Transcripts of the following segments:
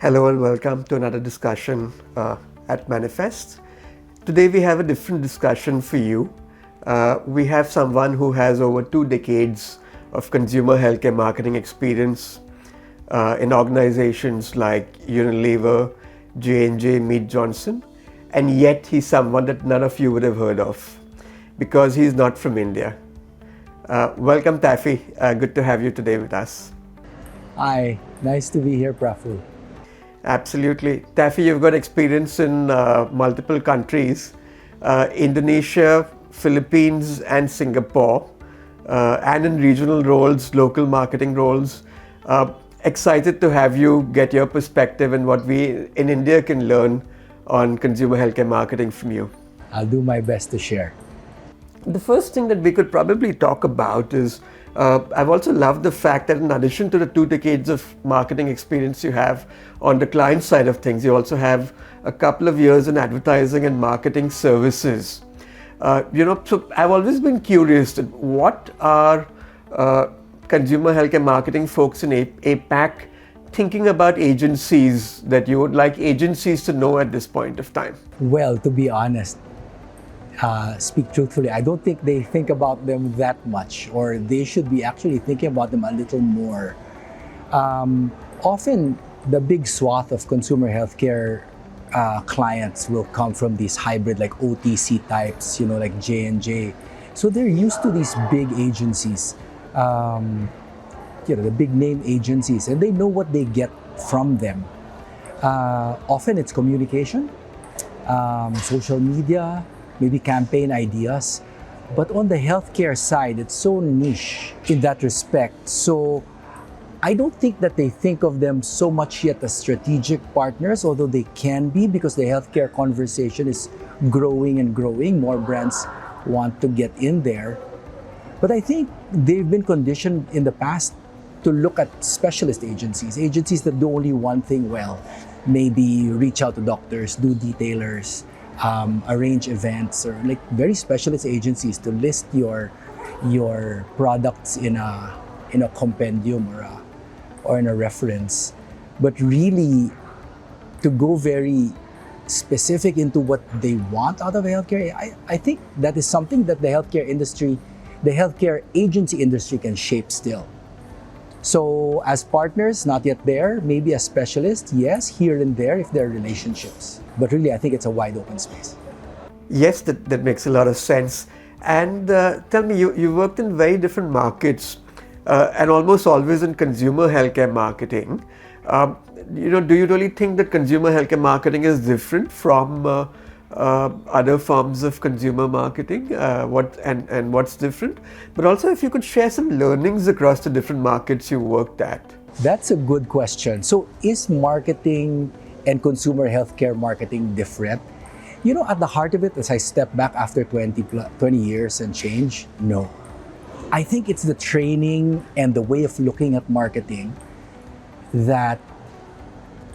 Hello and welcome to another discussion at Manifest. Today we have a different discussion for you. We have someone who has over 2 decades of consumer healthcare marketing experience in organizations like Unilever, J&J, Mead Johnson, and yet he's someone that none of you would have heard of because he's not from India. Welcome, Taffy. Good to have you today with us. Hi, nice to be here, Prafu. Absolutely. Taffy, you've got experience in multiple countries, Indonesia, Philippines and Singapore, and in regional roles, local marketing roles. Excited to have you get your perspective and what we in India can learn on consumer healthcare marketing from you. I'll do my best to share. The first thing that we could probably talk about is I've also loved the fact that in addition to the 2 decades of marketing experience you have on the client side of things, you also have a couple of years in advertising and marketing services. So I've always been curious that what are consumer healthcare marketing folks in APAC thinking about agencies that you would like agencies to know at this point of time? Well, to be honest, speak truthfully, I don't think they think about them that much, or they should be actually thinking about them a little more. Often, the big swath of consumer healthcare clients will come from these hybrid, like OTC types, like J&J. So they're used to these big agencies, the big name agencies, and they know what they get from them. Often it's communication, social media, maybe campaign ideas. But on the healthcare side, it's so niche in that respect. So I don't think that they think of them so much yet as strategic partners, although they can be, because the healthcare conversation is growing and growing. More brands want to get in there. But I think they've been conditioned in the past to look at specialist agencies that do only one thing well. Maybe reach out to doctors, do detailers, arrange events, or like very specialist agencies to list your products in a compendium or in a reference. But really, to go very specific into what they want out of healthcare, I think that is something that the healthcare agency industry can shape still. So as partners, not yet there. Maybe as specialists, yes, here and there if there are relationships. But really, I think it's a wide open space. Yes, that makes a lot of sense. And tell me, you worked in very different markets and almost always in consumer healthcare marketing. Do you really think that consumer healthcare marketing is different from other forms of consumer marketing? What's different? But also, if you could share some learnings across the different markets you worked at. That's a good question. So is marketing and consumer healthcare marketing different? At the heart of it, as I step back after 20 years and change, no. I think it's the training and the way of looking at marketing that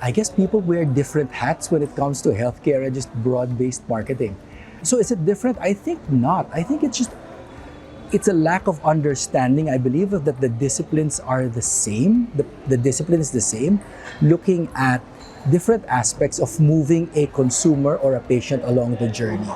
I guess people wear different hats when it comes to healthcare and just broad-based marketing. So is it different? I think not. I think it's a lack of understanding. I believe that the disciplines are the same. The discipline is the same, looking at different aspects of moving a consumer or a patient along the journey.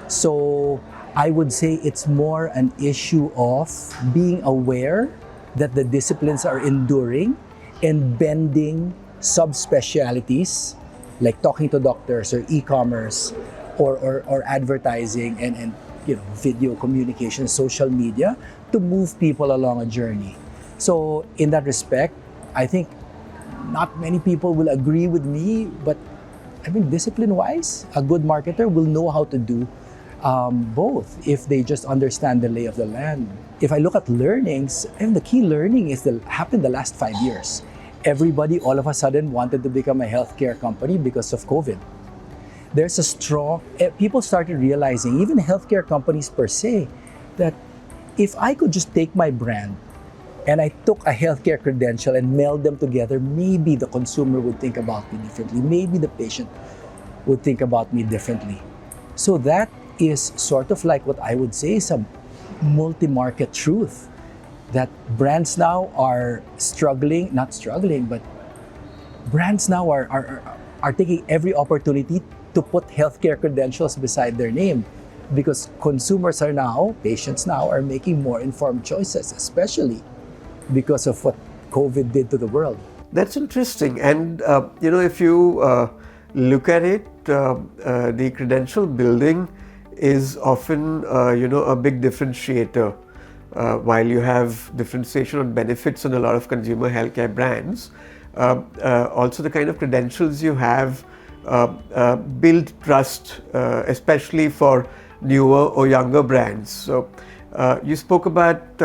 So I would say it's more an issue of being aware that the disciplines are enduring and bending subspecialties, like talking to doctors or e-commerce or advertising and video communication, social media, to move people along a journey. So in that respect, I think not many people will agree with me, but I mean, discipline-wise, a good marketer will know how to do both if they just understand the lay of the land. If I look at learnings, and the key learning is happened the last 5 years. Everybody all of a sudden wanted to become a healthcare company because of COVID. There's people started realizing, even healthcare companies per se, that if I could just take my brand and I took a healthcare credential and meld them together, maybe the consumer would think about me differently. Maybe the patient would think about me differently. So that is sort of like what I would say is a multi-market truth, that brands now are not struggling, but brands now are taking every opportunity to put healthcare credentials beside their name, because consumers are now, patients now, are making more informed choices, especially because of what COVID did to the world. That's interesting. And, if you look at it, the credential building is often, a big differentiator. While you have differentiation on benefits on a lot of consumer healthcare brands, also the kind of credentials you have build trust, especially for newer or younger brands. So you spoke about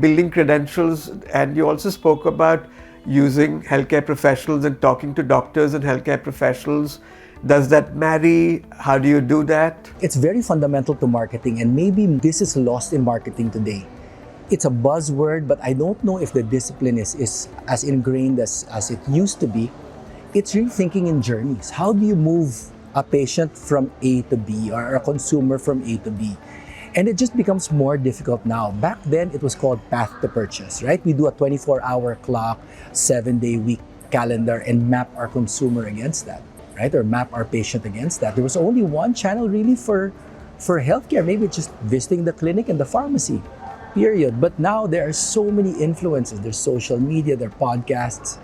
building credentials, and you also spoke about using healthcare professionals and talking to doctors and healthcare professionals. Does that marry? How do you do that? It's very fundamental to marketing, and maybe this is lost in marketing today. It's a buzzword, but I don't know if the discipline is as ingrained as it used to be. It's really thinking in journeys. How do you move a patient from A to B, or a consumer from A to B? And it just becomes more difficult now. Back then, it was called path to purchase, right? We do a 24-hour clock, 7-day week calendar and map our consumer against that, right? Or map our patient against that. There was only one channel really for healthcare, maybe just visiting the clinic and the pharmacy, period. But now there are so many influences. There's social media, there are podcasts,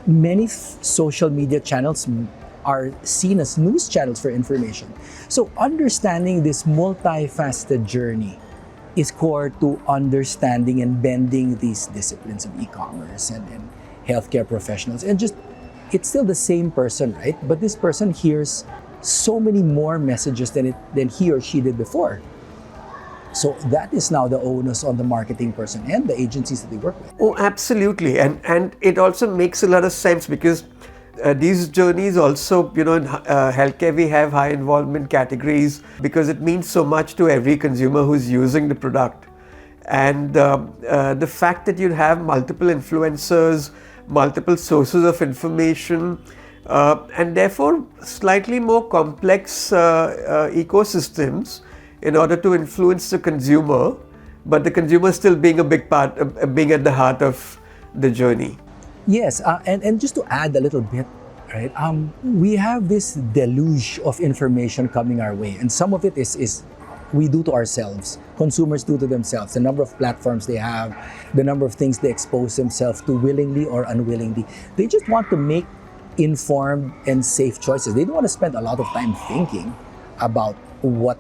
many social media channels are seen as news channels for information. So understanding this multifaceted journey is core to understanding and bending these disciplines of e-commerce and healthcare professionals. And just, it's still the same person, right? But this person hears so many more messages than he or she did before. So that is now the onus on the marketing person and the agencies that they work with. Oh, absolutely. And it also makes a lot of sense, because these journeys also, in healthcare we have high involvement categories, because it means so much to every consumer who's using the product. And the fact that you have multiple influencers, multiple sources of information, and therefore slightly more complex ecosystems in order to influence the consumer, but the consumer still being a big part, being at the heart of the journey. Yes, and just to add a little bit, right? We have this deluge of information coming our way, and some of it is we do to ourselves. Consumers do to themselves. The number of platforms they have, the number of things they expose themselves to willingly or unwillingly. They just want to make informed and safe choices. They don't want to spend a lot of time thinking about what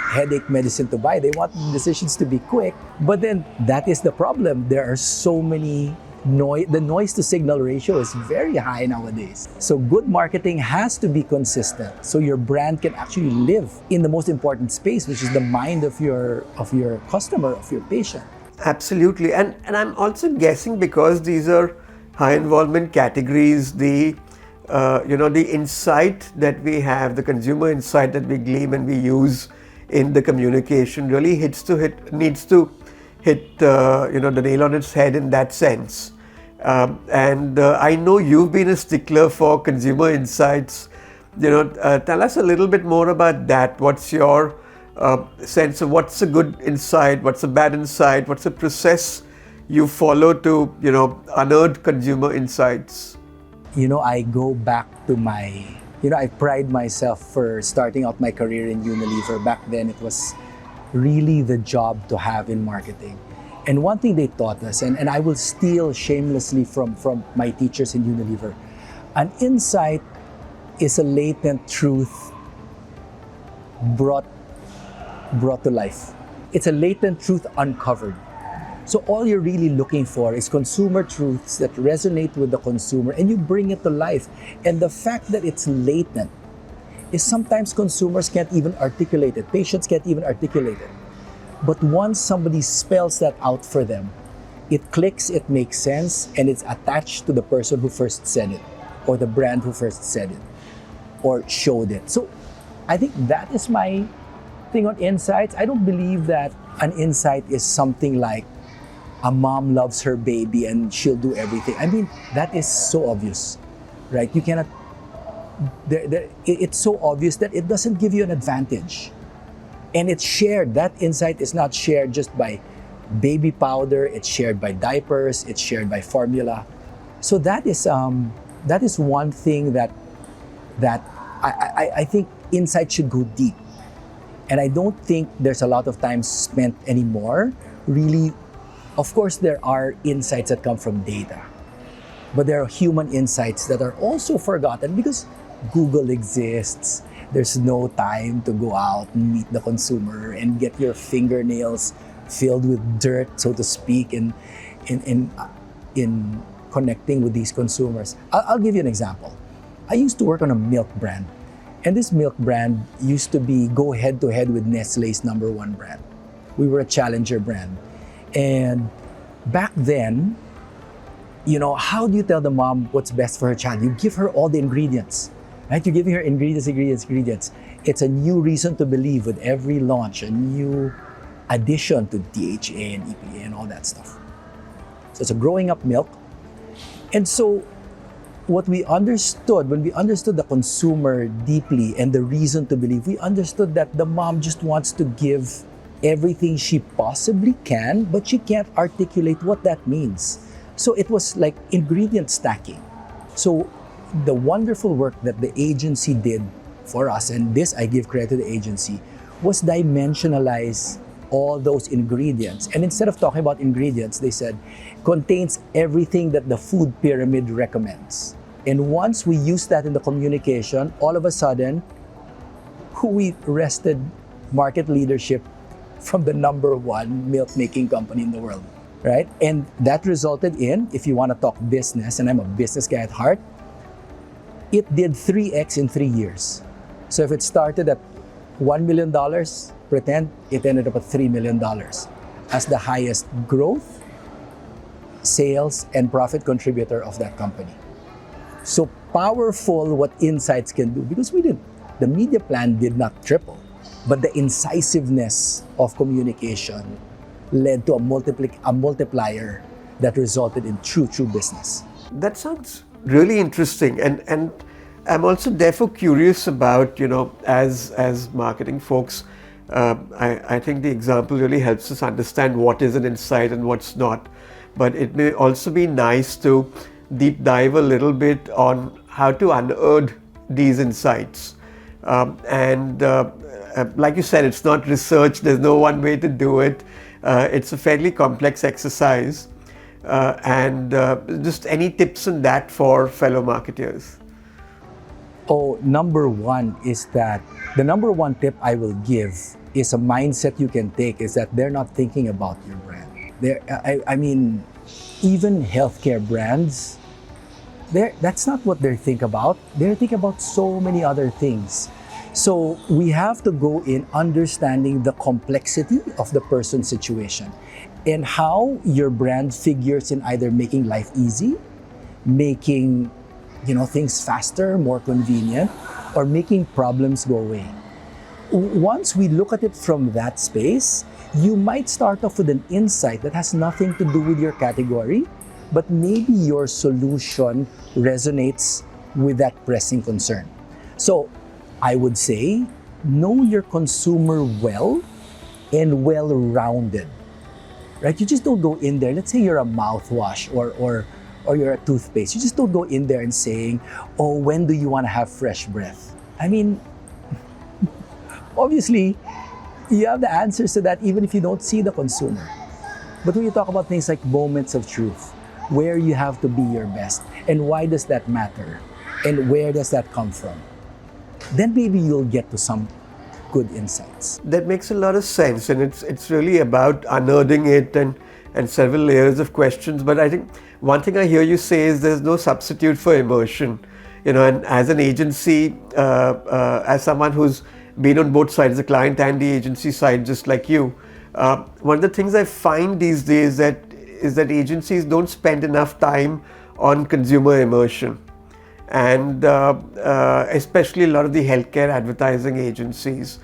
headache medicine to buy. They want decisions to be quick. But then that is the problem. There are so many the noise to signal ratio is very high nowadays. So good marketing has to be consistent, so your brand can actually live in the most important space, which is the mind of your customer, of your patient. Absolutely. And I'm also guessing, because these are high involvement categories, the insight that we have, the consumer insight that we glean and we use in the communication really needs to hit the nail on its head in that sense. And I know you've been a stickler for consumer insights. Tell us a little bit more about that. What's your sense of what's a good insight, what's a bad insight, what's the process you follow to unearth consumer insights? I go back to I pride myself for starting out my career in Unilever. Back then, it was really the job to have in marketing. And one thing they taught us, and I will steal shamelessly from my teachers in Unilever, an insight is a latent truth brought to life. It's a latent truth uncovered. So all you're really looking for is consumer truths that resonate with the consumer, and you bring it to life. And the fact that it's latent is sometimes consumers can't even articulate it. Patients can't even articulate it. But once somebody spells that out for them, it clicks, it makes sense, and it's attached to the person who first said it, or the brand who first said it, or showed it. So I think that is my thing on insights. I don't believe that an insight is something like a mom loves her baby and she'll do everything. I mean, that is so obvious, right? You cannot, it's so obvious that it doesn't give you an advantage. And it's shared. That insight is not shared just by baby powder, it's shared by diapers, it's shared by formula. So that is one thing that I think insight should go deep. And I don't think there's a lot of time spent anymore. Really, of course, there are insights that come from data, but there are human insights that are also forgotten because Google exists. There's no time to go out and meet the consumer and get your fingernails filled with dirt, so to speak, in connecting with these consumers. I'll give you an example. I used to work on a milk brand, and this milk brand used to be go head to head with Nestle's number one brand. We were a challenger brand. And back then, how do you tell the mom what's best for her child? You give her all the ingredients, right? You give her ingredients. It's a new reason to believe with every launch, a new addition to DHA and EPA and all that stuff. So it's a growing up milk. And so what we understood, when we understood the consumer deeply and the reason to believe, we understood that the mom just wants to give everything she possibly can, but she can't articulate what that means. So it was like ingredient stacking. So the wonderful work that the agency did for us, and this I give credit to the agency, was dimensionalize all those ingredients. And instead of talking about ingredients, they said, contains everything that the food pyramid recommends. And once we used that in the communication, all of a sudden, we wrested market leadership from the number one milk making company in the world, right? And that resulted in, if you want to talk business, and I'm a business guy at heart, it did 3x in 3 years. So if it started at $1 million, pretend it ended up at $3 million as the highest growth, sales, and profit contributor of that company. So powerful what insights can do, because the media plan did not triple, but the incisiveness of communication led to a multiplier that resulted in true business. That sounds really interesting, and I'm also therefore curious about, as marketing folks, I think the example really helps us understand what is an insight and what's not. But it may also be nice to deep dive a little bit on how to unearth these insights. Like you said, it's not research, there's no one way to do it. It's a fairly complex exercise. Just any tips on that for fellow marketers? Oh, number one is that the number one tip I will give is a mindset you can take is that they're not thinking about your brand. I mean, even healthcare brands, that's not what they think about. They think about so many other things. So we have to go in understanding the complexity of the person's situation and how your brand figures in either making life easy, making things faster, more convenient, or making problems go away. Once we look at it from that space, you might start off with an insight that has nothing to do with your category, but maybe your solution resonates with that pressing concern. So I would say, know your consumer well and well-rounded, right? You just don't go in there. Let's say you're a mouthwash or you're a toothpaste. You just don't go in there and saying, oh, when do you want to have fresh breath? I mean, obviously, you have the answers to that even if you don't see the consumer. But when you talk about things like moments of truth, where you have to be your best, and why does that matter, and where does that come from, then maybe you'll get to some good insights. That makes a lot of sense, and it's really about unearthing it and several layers of questions. But I think one thing I hear you say is there's no substitute for immersion. And as an agency, as someone who's been on both sides, the client and the agency side, just like you, one of the things I find these days is that agencies don't spend enough time on consumer immersion. And especially a lot of the healthcare advertising agencies.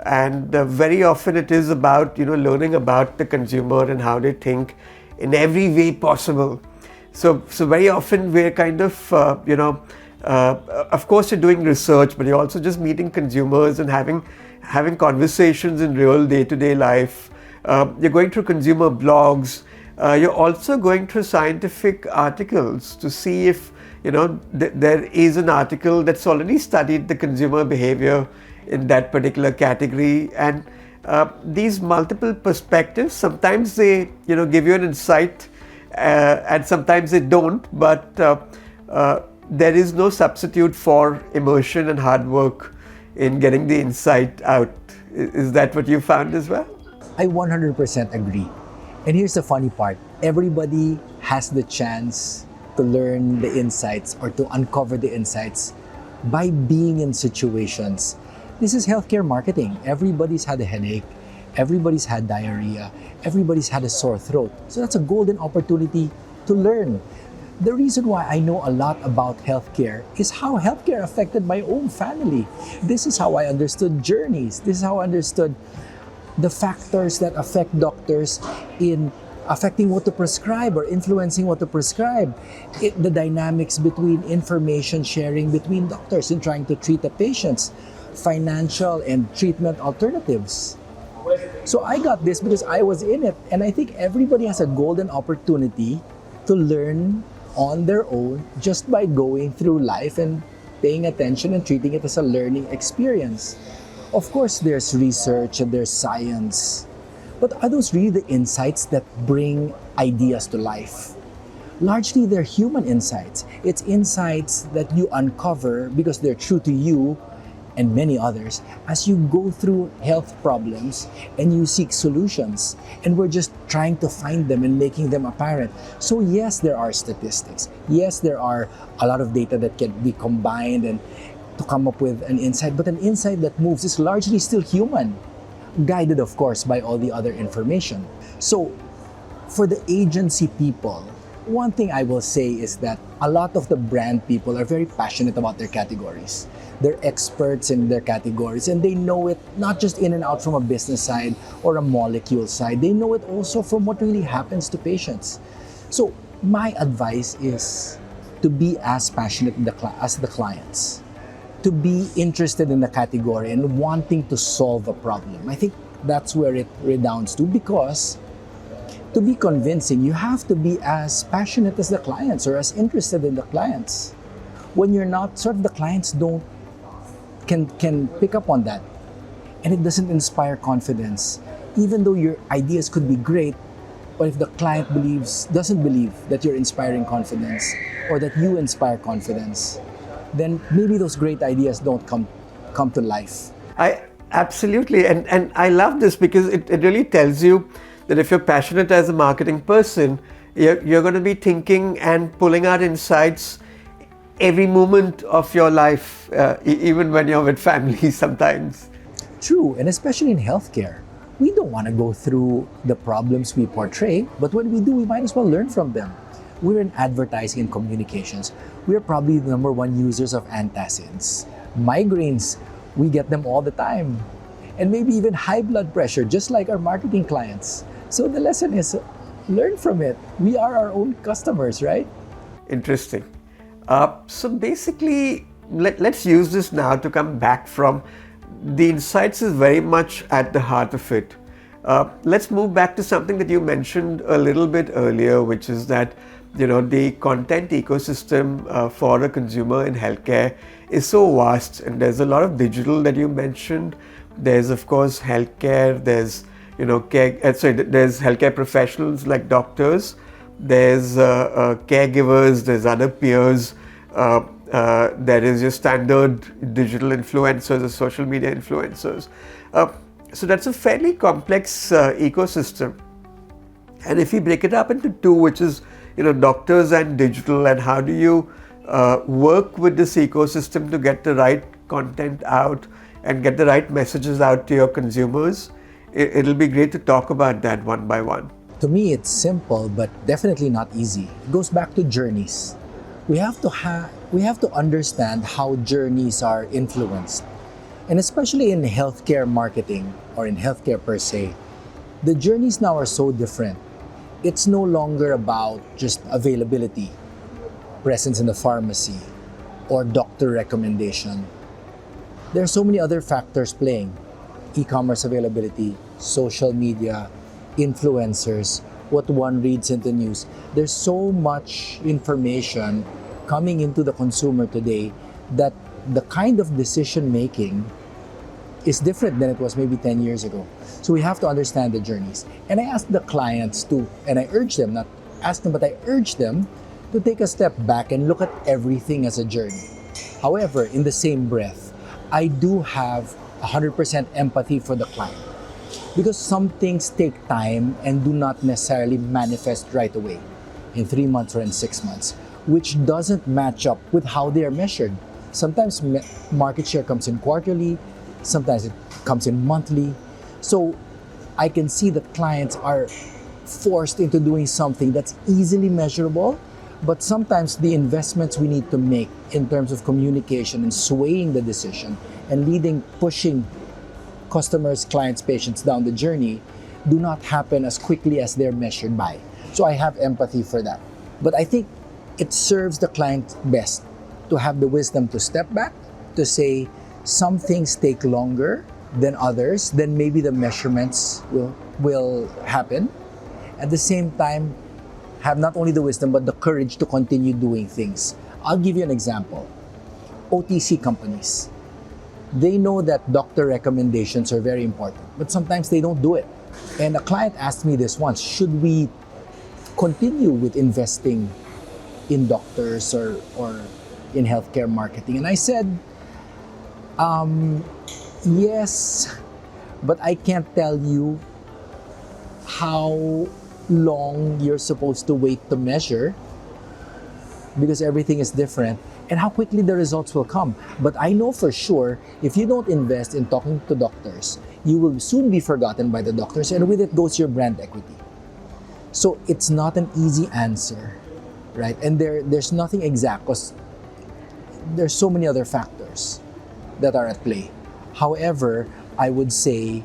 And very often it is about, learning about the consumer and how they think in every way possible. So very often we're kind of, of course you're doing research, but you're also just meeting consumers and having conversations in real day-to-day life you're going through consumer blogs, you're also going through scientific articles to see if there is an article that's already studied the consumer behavior in that particular category. And these multiple perspectives, sometimes they give you an insight, and sometimes they don't, but there is no substitute for immersion and hard work in getting the insight out. Is that what you found as well? I 100% agree. And here's the funny part. Everybody has the chance to learn the insights or to uncover the insights by being in situations. This is healthcare marketing. Everybody's had a headache. Everybody's had diarrhea. Everybody's had a sore throat. So that's a golden opportunity to learn. The reason why I know a lot about healthcare is how healthcare affected my own family. This is how I understood journeys. This is how I understood the factors that affect doctors in affecting what to prescribe or influencing what to prescribe. The dynamics between information sharing between doctors in trying to treat the patients, financial and treatment alternatives. So I got this because I was in it, and I think everybody has a golden opportunity to learn on their own just by going through life and paying attention and treating it as a learning experience. Of course, there's research and there's science, but are those really the insights that bring ideas to life? Largely, they're human insights. It's insights that you uncover because they're true to you and many others as you go through health problems and you seek solutions. And we're just trying to find them and making them apparent. So yes, there are statistics. Yes, there are a lot of data that can be combined and to come up with an insight, but an insight that moves is largely still human, guided of course by all the other information. So for the agency people, one thing I will say is that a lot of the brand people are very passionate about their categories. They're experts in their categories, and they know it not just in and out from a business side or a molecule side. They know it also from what really happens to patients. So my advice is to be as passionate as the clients, to be interested in the category and wanting to solve a problem. I think that's where it redounds to, because to be convincing, you have to be as passionate as the clients or as interested in the clients. When you're not, sort of the clients can pick up on that, and it doesn't inspire confidence. Even though your ideas could be great, but if the client doesn't believe that you're inspiring confidence or that you inspire confidence, then maybe those great ideas don't come to life. I absolutely, and I love this because it really tells you that if you're passionate as a marketing person, you're going to be thinking and pulling out insights every moment of your life, even when you're with family sometimes. True, and especially in healthcare. We don't want to go through the problems we portray, but when we do, we might as well learn from them. We're in advertising and communications. We're probably the number one users of antacids. Migraines, we get them all the time. And maybe even high blood pressure, just like our marketing clients. So the lesson is, learn from it. We are our own customers, right? Interesting. So basically, let's use this now to come back from the insights is very much at the heart of it. Let's move back to something that you mentioned a little bit earlier, which is that the content ecosystem for a consumer in healthcare is so vast, and there's a lot of digital that you mentioned. There's of course healthcare. There's there's healthcare professionals like doctors. There's caregivers. There's other peers. There is your standard digital influencers or social media influencers. So that's a fairly complex ecosystem. And if you break it up into two, which is doctors and digital, and how do you work with this ecosystem to get the right content out and get the right messages out to your consumers, it'll be great to talk about that one by one. To me, it's simple, but definitely not easy. It goes back to journeys. We have to understand how journeys are influenced. And especially in healthcare marketing or in healthcare per se, the journeys now are so different. It's no longer about just availability, presence in the pharmacy, or doctor recommendation. There are so many other factors playing. E-commerce availability, social media, influencers, what one reads in the news. There's so much information coming into the consumer today that the kind of decision making is different than it was maybe 10 years ago. So we have to understand the journeys. And I ask the clients to, and I urge them, not ask them, but I urge them to take a step back and look at everything as a journey. However, in the same breath, I do have 100% empathy for the client because some things take time and do not necessarily manifest right away in 3 months or in 6 months, which doesn't match up with how they are measured. Sometimes market share comes in quarterly, sometimes it comes in monthly. So I can see that clients are forced into doing something that's easily measurable, but sometimes the investments we need to make in terms of communication and swaying the decision and pushing customers, clients, patients down the journey do not happen as quickly as they're measured by. So I have empathy for that. But I think it serves the client best to have the wisdom to step back, to say some things take longer than others, then maybe the measurements will happen. At the same time, have not only the wisdom but the courage to continue doing things. I'll give you an example. OTC companies. They know that doctor recommendations are very important, but sometimes they don't do it. And a client asked me this once, should we continue with investing in doctors or in healthcare marketing? And I said, yes, but I can't tell you how long you're supposed to wait to measure because everything is different and how quickly the results will come. But I know for sure, if you don't invest in talking to doctors, you will soon be forgotten by the doctors, and with it goes your brand equity. So it's not an easy answer, right? And there's nothing exact because there's so many other factors that are at play. However, I would say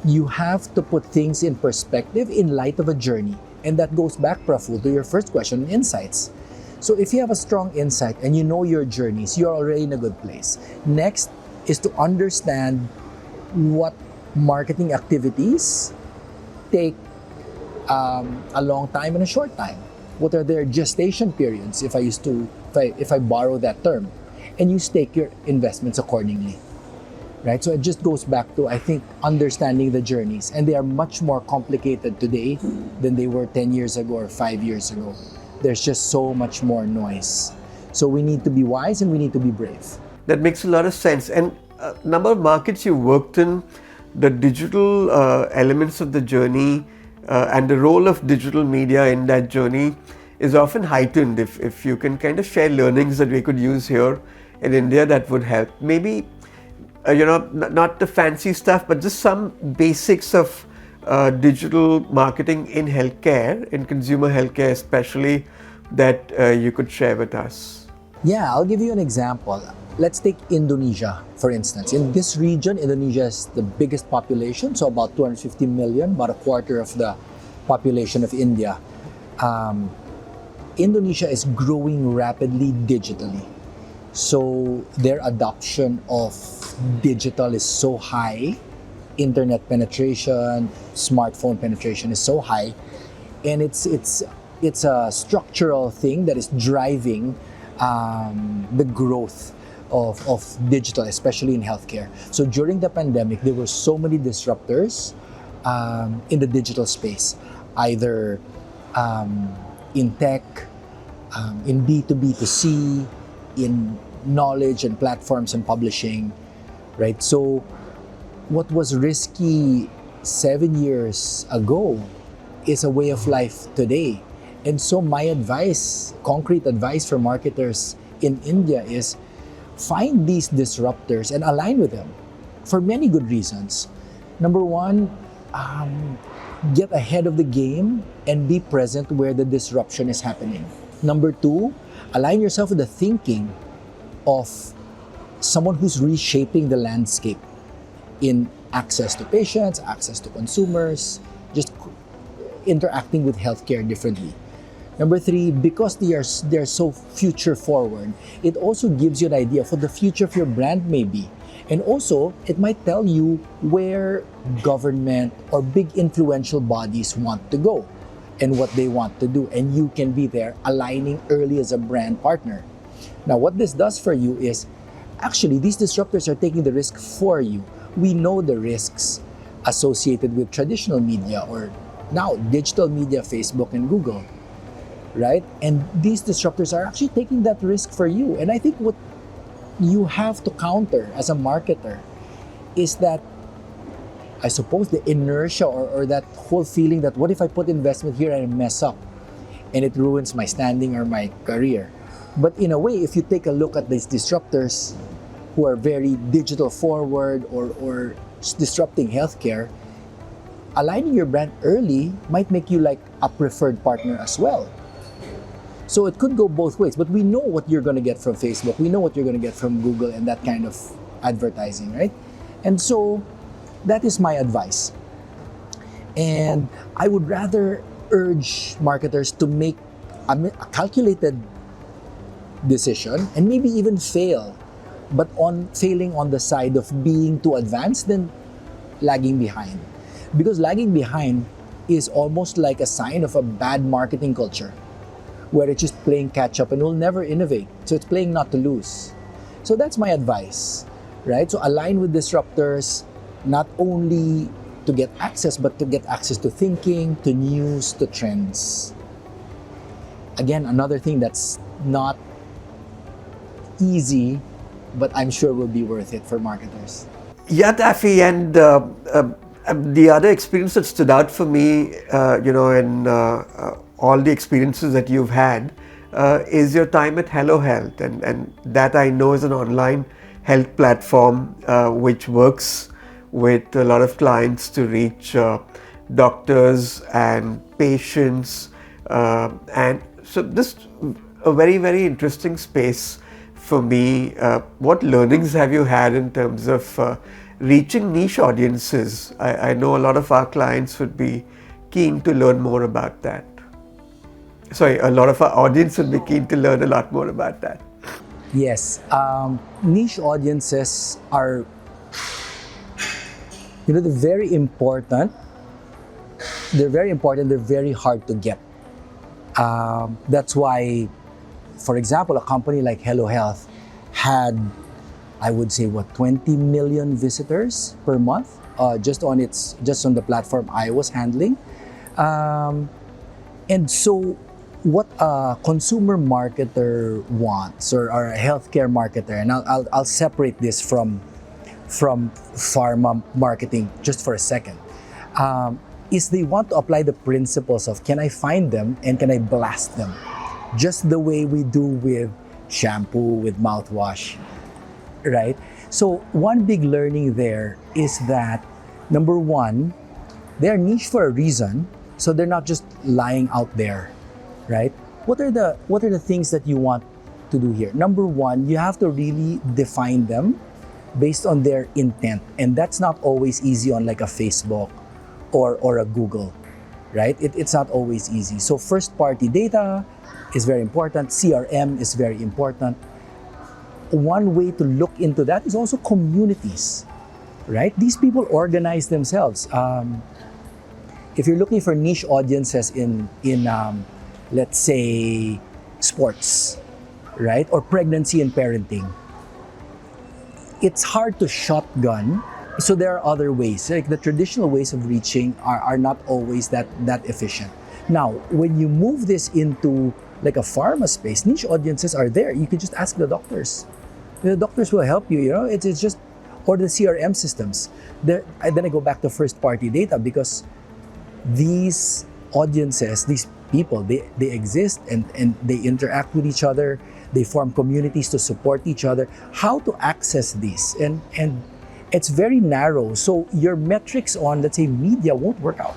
you have to put things in perspective in light of a journey. And that goes back, Praful, to your first question, insights. So if you have a strong insight and you know your journeys, you're already in a good place. Next is to understand what marketing activities take a long time and a short time. What are their gestation periods, if I borrow that term, and you stake your investments accordingly. Right? So it just goes back to, I think, understanding the journeys. And they are much more complicated today than they were 10 years ago or 5 years ago. There's just so much more noise. So we need to be wise and we need to be brave. That makes a lot of sense. And a number of markets you worked in, the digital elements of the journey and the role of digital media in that journey is often heightened. If you can kind of share learnings that we could use here in India, that would help. Maybe not the fancy stuff, but just some basics of digital marketing in healthcare, in consumer healthcare especially, that you could share with us. Yeah, I'll give you an example. Let's take Indonesia, for instance. In this region, Indonesia is the biggest population, so about 250 million, about a quarter of the population of India. Indonesia is growing rapidly digitally. So their adoption of digital is so high, internet penetration, smartphone penetration is so high, and it's a structural thing that is driving the growth of digital, especially in healthcare. So during the pandemic, there were so many disruptors in the digital space, either in tech, in B2B2C, in knowledge and platforms and publishing, right? So what was risky 7 years ago is a way of life today. And so my advice, concrete advice for marketers in India is find these disruptors and align with them for many good reasons. Number one, get ahead of the game and be present where the disruption is happening. Number two, align yourself with the thinking of someone who's reshaping the landscape in access to patients, access to consumers, just interacting with healthcare differently. Number three, because they're so future forward, it also gives you an idea of what the future of your brand may be. And also, it might tell you where government or big influential bodies want to go and what they want to do. And you can be there aligning early as a brand partner. Now, what this does for you is actually these disruptors are taking the risk for you. We know the risks associated with traditional media or now digital media, Facebook and Google, right? And these disruptors are actually taking that risk for you. And I think what you have to counter as a marketer is that, I suppose, the inertia or that whole feeling that what if I put investment here and I mess up and it ruins my standing or my career. But in a way, if you take a look at these disruptors who are very digital forward or disrupting healthcare, aligning your brand early might make you like a preferred partner as well. So it could go both ways, but we know what you're going to get from Facebook. We know what you're going to get from Google and that kind of advertising, right? And so that is my advice. And I would rather urge marketers to make a calculated decision and maybe even fail, but on failing on the side of being too advanced than lagging behind. Because lagging behind is almost like a sign of a bad marketing culture where it's just playing catch up and will never innovate. So it's playing not to lose. So that's my advice, right? So align with disruptors, not only to get access, but to get access to thinking, to news, to trends. Again, another thing that's not easy, but I'm sure will be worth it for marketers. Yeah, Taffy, and the other experience that stood out for me, in all the experiences that you've had, is your time at Hello Health, and that I know is an online health platform which works with a lot of clients to reach doctors and patients, and so this a very, very interesting space for me. What learnings have you had in terms of reaching niche audiences? I know a lot of our clients would be keen to learn more about that. Sorry, a lot of our audience would be keen to learn a lot more about that. Yes, niche audiences are, they're very important. They're very important. They're very hard to get. That's why, for example, a company like Hello Health had, I would say, 20 million visitors per month just on the platform I was handling. And so what a consumer marketer wants, or a healthcare marketer, and I'll separate this from pharma marketing just for a second, is they want to apply the principles of can I find them and can I blast them, just the way we do with shampoo, with mouthwash, right? So one big learning there is that, number one, they're niche for a reason, so they're not just lying out there, right? What are the things that you want to do here? Number one, you have to really define them based on their intent, and that's not always easy on like a Facebook or a Google, right? It's not always easy. So first party data is very important. CRM is very important. One way to look into that is also communities, right? These people organize themselves. If you're looking for niche audiences in let's say sports, right? Or pregnancy and parenting, it's hard to shotgun. So there are other ways. Like the traditional ways of reaching are not always that efficient. Now, when you move this into like a pharma space, niche audiences are there. You can just ask the doctors. The doctors will help you, it's just, or the CRM systems. Then I go back to first party data, because these audiences, these people, they exist and they interact with each other. They form communities to support each other. How to access these? And it's very narrow. So your metrics on, let's say, media won't work out.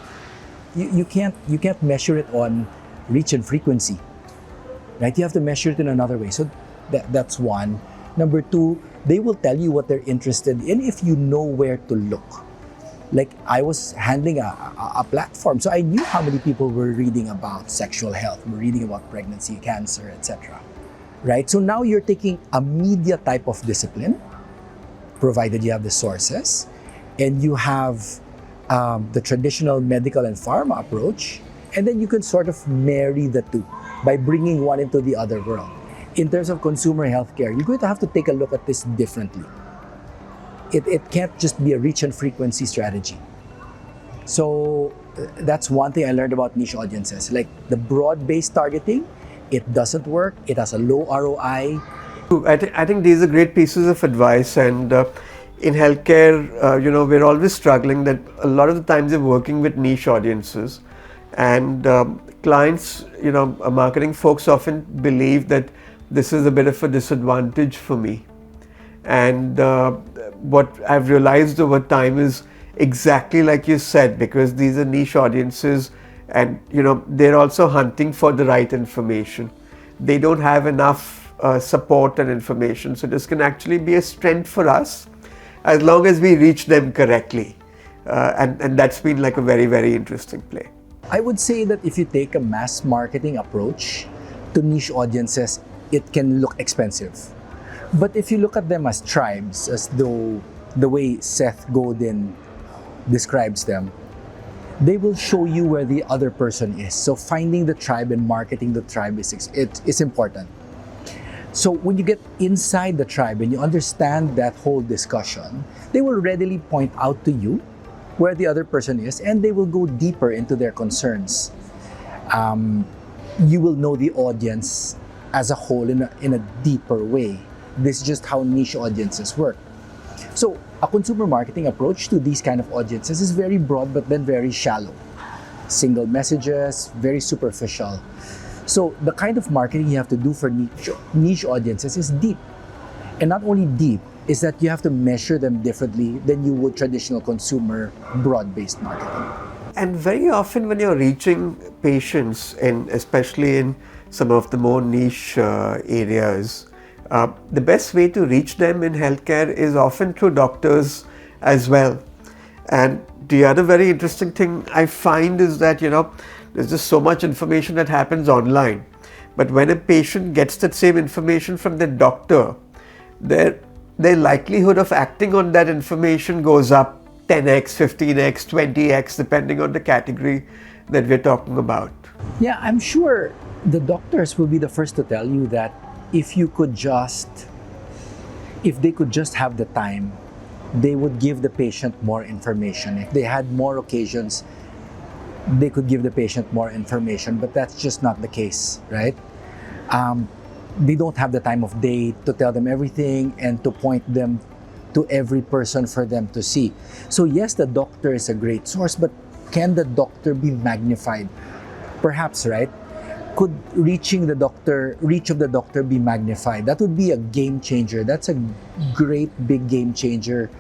You can't measure it on reach and frequency, right? You have to measure it in another way. So that's one. Number two, they will tell you what they're interested in if you know where to look. Like I was handling a platform, so I knew how many people were reading about sexual health, were reading about pregnancy, cancer, etc. Right? So now you're taking a media type of discipline, provided you have the sources, and you have the traditional medical and pharma approach, and then you can sort of marry the two by bringing one into the other world. In terms of consumer healthcare, you're going to have to take a look at this differently. It can't just be a reach and frequency strategy. So that's one thing I learned about niche audiences. Like the broad-based targeting, it doesn't work. It has a low ROI. I think these are great pieces of advice, and in healthcare, we're always struggling that a lot of the times we're working with niche audiences, and clients, marketing folks often believe that this is a bit of a disadvantage for me. And what I've realized over time is exactly like you said, because these are niche audiences, and they're also hunting for the right information. They don't have enough support and information, so this can actually be a strength for us as long as we reach them correctly, and that's been like a very, very interesting play. I would say that if you take a mass marketing approach to niche audiences, it can look expensive. But if you look at them as tribes, as though the way Seth Godin describes them, they will show you where the other person is. So finding the tribe and marketing the tribe is important. So when you get inside the tribe and you understand that whole discussion, they will readily point out to you where the other person is, and they will go deeper into their concerns. You will know the audience as a whole in a deeper way. This is just how niche audiences work. So a consumer marketing approach to these kind of audiences is very broad but then very shallow. Single messages, very superficial. So the kind of marketing you have to do for niche audiences is deep. And not only deep, is that you have to measure them differently than you would traditional consumer broad-based marketing. And very often when you're reaching patients, and especially in some of the more niche areas, the best way to reach them in healthcare is often through doctors as well. And the other very interesting thing I find is that, there's just so much information that happens online. But when a patient gets that same information from the doctor, their likelihood of acting on that information goes up 10x, 15x, 20x, depending on the category that we're talking about. Yeah, I'm sure the doctors will be the first to tell you that if they could just have the time, they would give the patient more information. If they had more occasions, they could give the patient more information, but that's just not the case, right? They don't have the time of day to tell them everything and to point them to every person for them to see. So yes, the doctor is a great source, but can the doctor be magnified? Perhaps, right? Could reach of the doctor be magnified? That would be a game changer. That's a great big game changer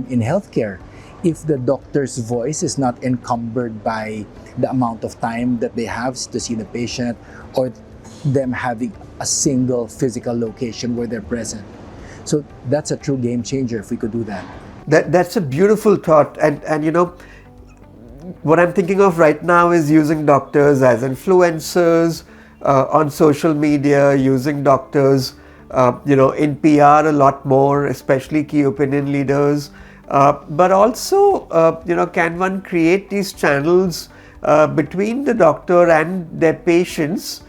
in healthcare. If the doctor's voice is not encumbered by the amount of time that they have to see the patient, or them having a single physical location where they're present. So that's a true game changer if we could do that. That's a beautiful thought, and what I'm thinking of right now is using doctors as influencers on social media, using doctors in PR a lot more, especially key opinion leaders. But also, can one create these channels between the doctor and their patients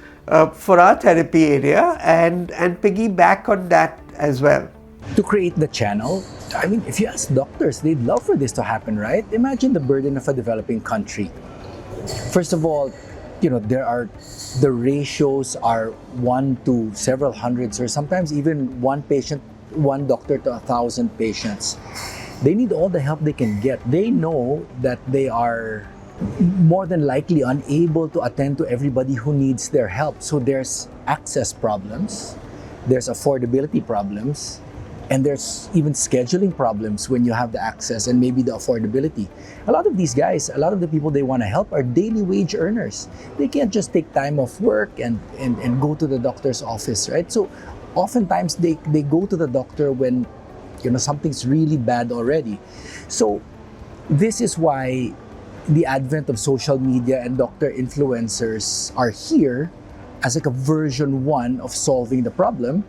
for our therapy area, and piggyback on that as well? To create the channel, I mean, if you ask doctors, they'd love for this to happen, right? Imagine the burden of a developing country. First of all, the ratios are 1 to several hundreds, or sometimes even one doctor to 1,000 patients. They need all the help they can get. They know that they are more than likely unable to attend to everybody who needs their help. So there's access problems, there's affordability problems, and there's even scheduling problems when you have the access and maybe the affordability. A lot of these guys, a lot of the people they want to help are daily wage earners. They can't just take time off work and go to the doctor's office, right? So oftentimes they go to the doctor when something's really bad already. So This is why the advent of social media and doctor influencers are here as like a version 1 of solving the problem,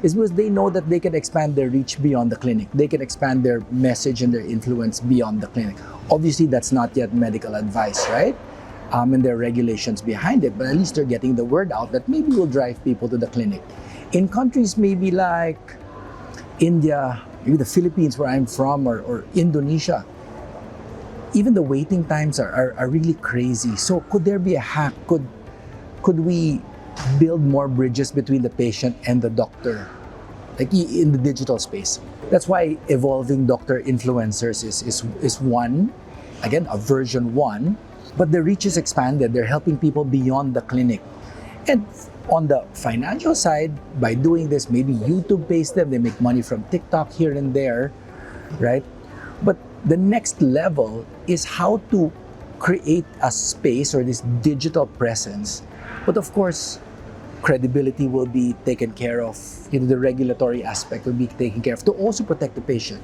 is because they know that they can expand their reach beyond the clinic. They can expand their message and their influence beyond the clinic. Obviously, that's not yet medical advice, right? And there are regulations behind it, but at least they're getting the word out that maybe will drive people to the clinic. In countries maybe like India, maybe the Philippines where I'm from, or Indonesia, even the waiting times are really crazy. So could there be a hack? Could we build more bridges between the patient and the doctor, like in the digital space? That's why evolving doctor influencers is one, again, a version 1, but the reach is expanded. They're helping people beyond the clinic. And on the financial side, by doing this, maybe YouTube pays them, they make money from TikTok here and there, right? But the next level is how to create a space or this digital presence. But of course, credibility will be taken care of. The regulatory aspect will be taken care of to also protect the patient.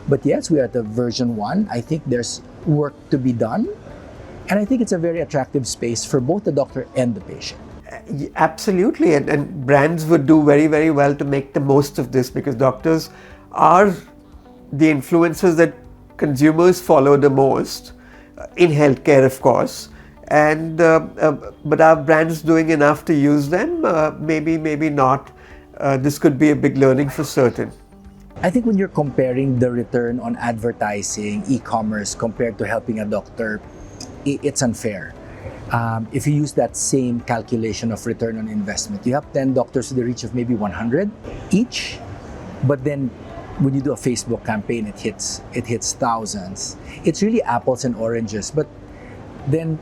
But yes, we are at the version 1. I think there's work to be done. And I think it's a very attractive space for both the doctor and the patient. Absolutely, and brands would do very, very well to make the most of this, because doctors are the influencers that consumers follow the most in healthcare, of course. And but are brands doing enough to use them? Maybe not. This could be a big learning for certain. I think when you're comparing the return on advertising, e-commerce compared to helping a doctor, it's unfair. If you use that same calculation of return on investment, you have 10 doctors to the reach of maybe 100 each, but then when you do a Facebook campaign, it hits thousands. It's really apples and oranges, but then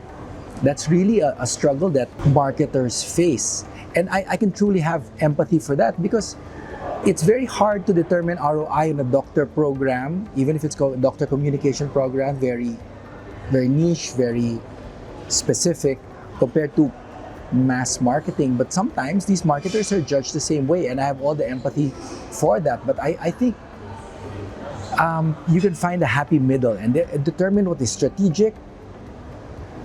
that's really a struggle that marketers face. And I can truly have empathy for that, because it's very hard to determine ROI on a doctor program, even if it's called a doctor communication program, very, very niche, very specific, compared to mass marketing. But sometimes these marketers are judged the same way, and I have all the empathy for that. But I think you can find a happy middle and determine what is strategic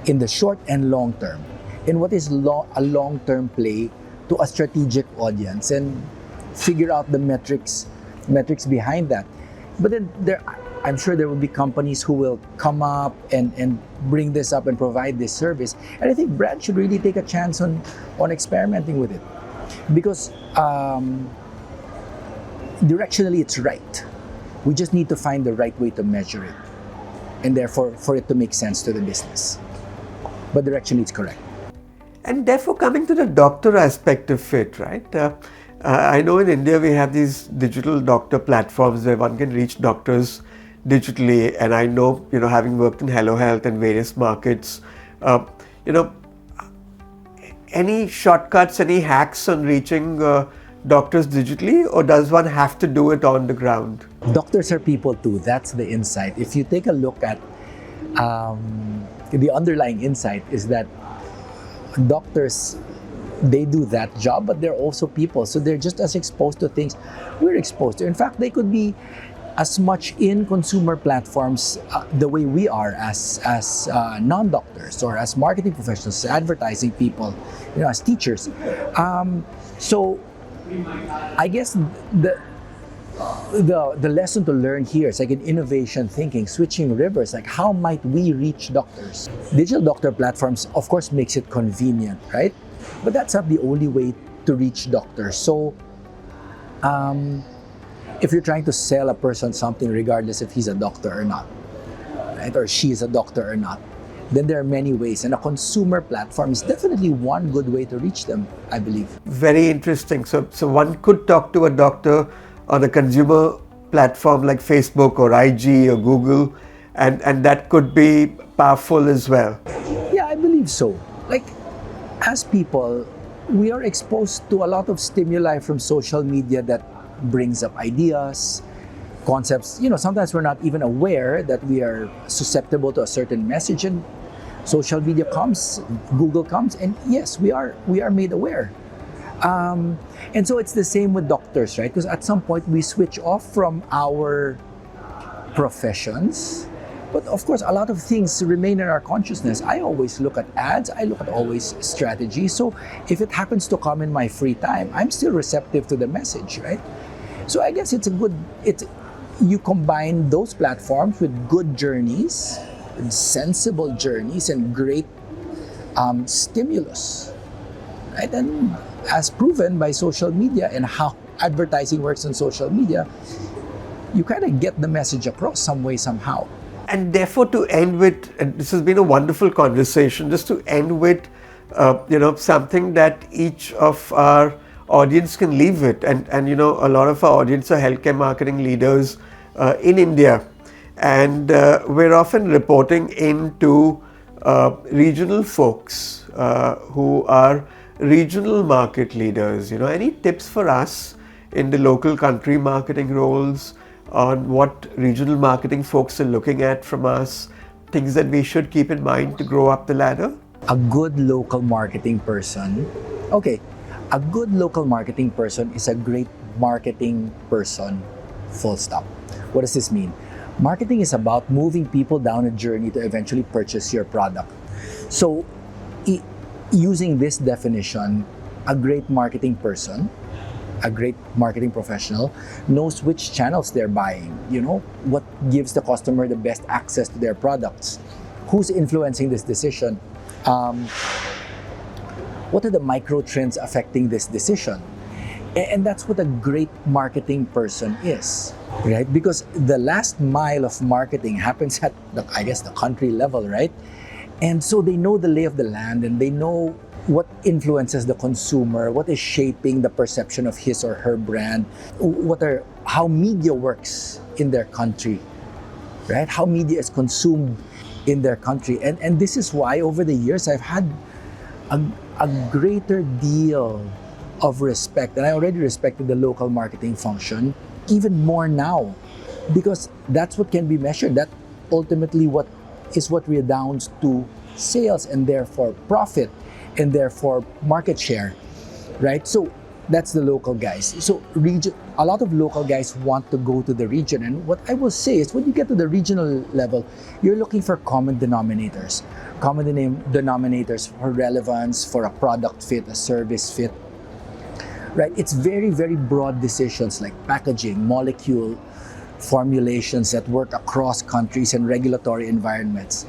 in the short and long term, and what is a long-term play to a strategic audience, and figure out the metrics behind that. But then I'm sure there will be companies who will come up and bring this up and provide this service. And I think brands should really take a chance on experimenting with it, because directionally it's right. We just need to find the right way to measure it, and therefore for it to make sense to the business. But directionally it's correct. And therefore, coming to the doctor aspect of it, right? I know in India we have these digital doctor platforms where one can reach doctors digitally, and I know, having worked in Hello Health and various markets, any shortcuts, any hacks on reaching doctors digitally, or does one have to do it on the ground? Doctors are people too. That's the insight. If you take a look at the underlying insight, is that doctors, they do that job, but they're also people. So they're just as exposed to things we're exposed to. In fact, they could be as much in consumer platforms the way we are as non-doctors, or as marketing professionals, advertising people, as teachers. So I guess the lesson to learn here is like in innovation thinking, switching rivers, like how might we reach doctors? Digital doctor platforms, of course, makes it convenient, right? But that's not the only way to reach doctors. So if you're trying to sell a person something, regardless if he's a doctor or not, right, or she's a doctor or not, then there are many ways, and a consumer platform is definitely one good way to reach them, I believe. Very interesting. So one could talk to a doctor on a consumer platform like Facebook or IG or Google, and that could be powerful as well. Yeah, I believe so. Like, as people, we are exposed to a lot of stimuli from social media that brings up ideas, concepts. Sometimes we're not even aware that we are susceptible to a certain message, and social media comes, Google comes, and yes, we are made aware. And so it's the same with doctors, right? Because at some point we switch off from our professions But of course, a lot of things remain in our consciousness. I always look at ads, I look at always strategy. So if it happens to come in my free time, I'm still receptive to the message, right? So I guess you combine those platforms with good journeys, with sensible journeys, and great stimulus, right? And as proven by social media and how advertising works on social media, you kind of get the message across some way, somehow. And therefore, to end with, and this has been a wonderful conversation, just to end with, something that each of our audience can leave with. And a lot of our audience are healthcare marketing leaders in India. And we're often reporting into regional folks who are regional market leaders. Any tips for us in the local country marketing roles on what regional marketing folks are looking at from us, things that we should keep in mind to grow up the ladder? A good local marketing person, a good local marketing person is a great marketing person, full stop. What does this mean? Marketing is about moving people down a journey to eventually purchase your product. So, using this definition, a great marketing person, a great marketing professional knows which channels they're buying, what gives the customer the best access to their products, who's influencing this decision, what are the micro trends affecting this decision. And that's what a great marketing person is, right? Because the last mile of marketing happens at the country level, right? And so they know the lay of the land, and they know what influences the consumer, what is shaping the perception of his or her brand, how media works in their country, right? How media is consumed in their country. And this is why over the years I've had a greater deal of respect, and I already respected the local marketing function even more now, because that's what can be measured. That ultimately what redounds to sales, and therefore profit, and therefore market share, right? So that's the local guys. So a lot of local guys want to go to the region, and what I will say is when you get to the regional level, you're looking for common denominators for relevance, for a product fit, a service fit, right? It's very, very broad decisions like packaging, molecule, formulations that work across countries and regulatory environments,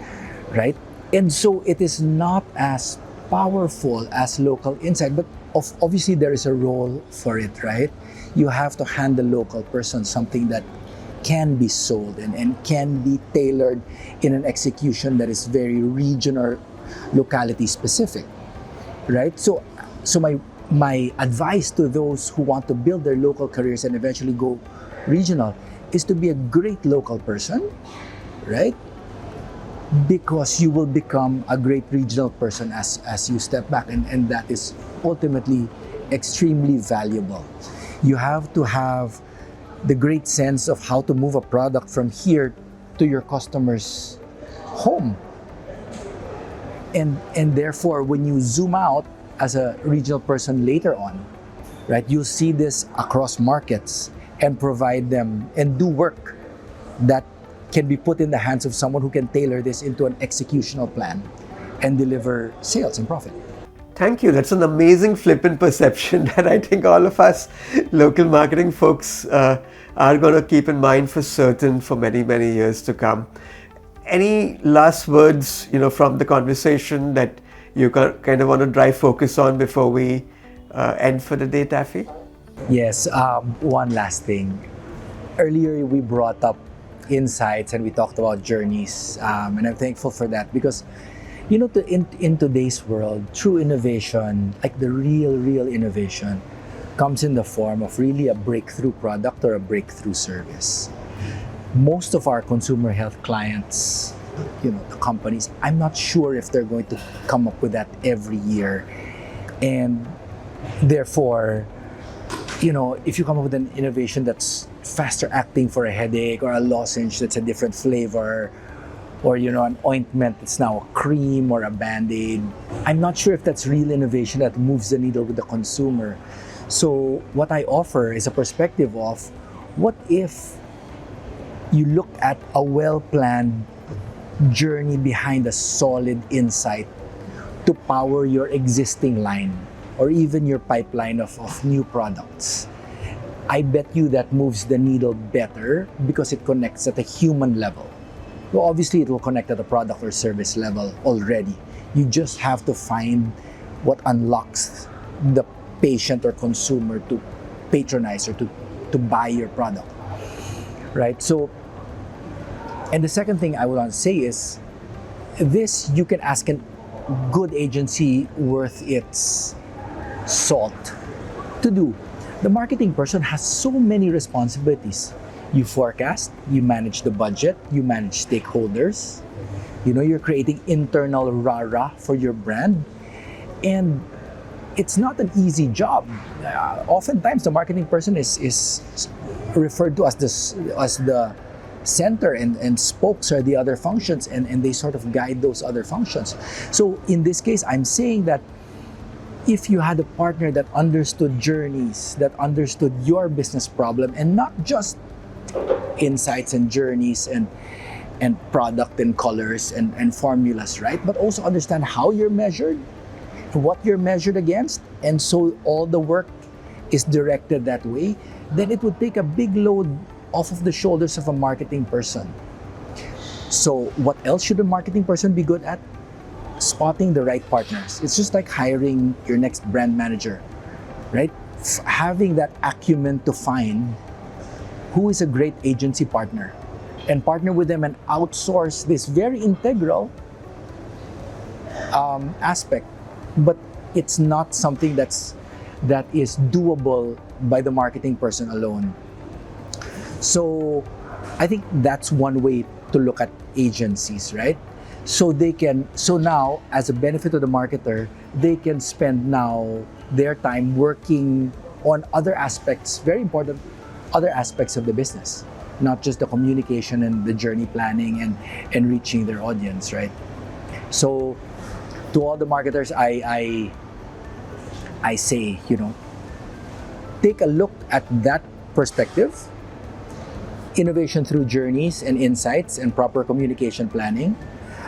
right? And so it is not as powerful as local insight, but obviously there is a role for it, right? You have to hand the local person something that can be sold and can be tailored in an execution that is very region or locality specific, right? So my advice to those who want to build their local careers and eventually go regional is to be a great local person, right? Because you will become a great regional person as you step back, and that is ultimately extremely valuable. You have to have the great sense of how to move a product from here to your customer's home. And therefore, when you zoom out as a regional person later on, right, you'll see this across markets and provide them and do work that can be put in the hands of someone who can tailor this into an executional plan and deliver sales and profit. Thank you. That's an amazing flip in perception that I think all of us local marketing folks are going to keep in mind for certain for many, many years to come. Any last words, from the conversation that you kind of want to drive focus on before we end for the day, Taffy? Yes, one last thing. Earlier we brought up insights and we talked about journeys, and I'm thankful for that because in today's world, true innovation, like the real innovation, comes in the form of really a breakthrough product or a breakthrough service. Most of our consumer health clients, the companies, I'm not sure if they're going to come up with that every year. And therefore, if you come up with an innovation that's faster acting for a headache, or a lozenge that's a different flavor, or an ointment that's now a cream or a Band-Aid, I'm not sure if that's real innovation that moves the needle with the consumer. So what I offer is a perspective of what if you look at a well-planned journey behind a solid insight to power your existing line or even your pipeline of new products. I bet you that moves the needle better because it connects at a human level. Well, obviously, it will connect at a product or service level already. You just have to find what unlocks the patient or consumer to patronize or to buy your product, right? So, and the second thing I would want to say is this you can ask a good agency worth its salt to do. The marketing person has so many responsibilities. You forecast, you manage the budget, you manage stakeholders. You know, you're creating internal rah-rah for your brand. And it's not an easy job. Oftentimes, the marketing person is referred to as the center, and spokes are the other functions, and they sort of guide those other functions. So in this case, I'm saying that if you had a partner that understood journeys, that understood your business problem, and not just insights and journeys and product and colors and formulas, right? But also understand how you're measured, what you're measured against, and so all the work is directed that way, then it would take a big load off of the shoulders of a marketing person. So what else should a marketing person be good at? Spotting the right partners. It's just like hiring your next brand manager, right? Having that acumen to find who is a great agency partner and partner with them and outsource this very integral aspect. But it's not something that is doable by the marketing person alone. So I think that's one way to look at agencies, right? So now, as a benefit to the marketer, they can spend now their time working on other aspects, very important other aspects of the business, not just the communication and the journey planning and reaching their audience, right? So to all the marketers, I say, take a look at that perspective. Innovation through journeys and insights and proper communication planning.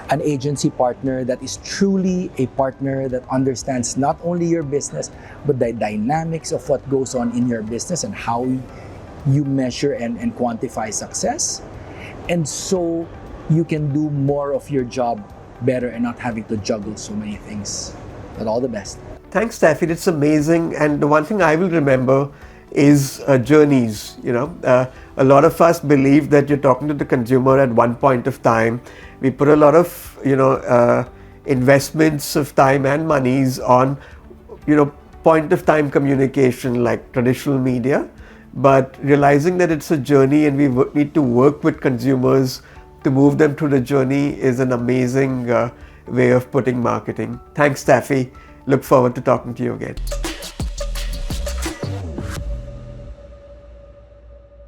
An agency partner that is truly a partner that understands not only your business, but the dynamics of what goes on in your business and how you measure and quantify success. And so you can do more of your job better and not having to juggle so many things. But all the best. Thanks, Taffy. It's amazing. And the one thing I will remember is journeys. A lot of us believe that you're talking to the consumer at one point of time. We put a lot of investments of time and monies on point of time communication like traditional media, but realizing that it's a journey and we need to work with consumers to move them through the journey is an amazing way of putting marketing. Thanks, Taffy. Look forward to talking to you again.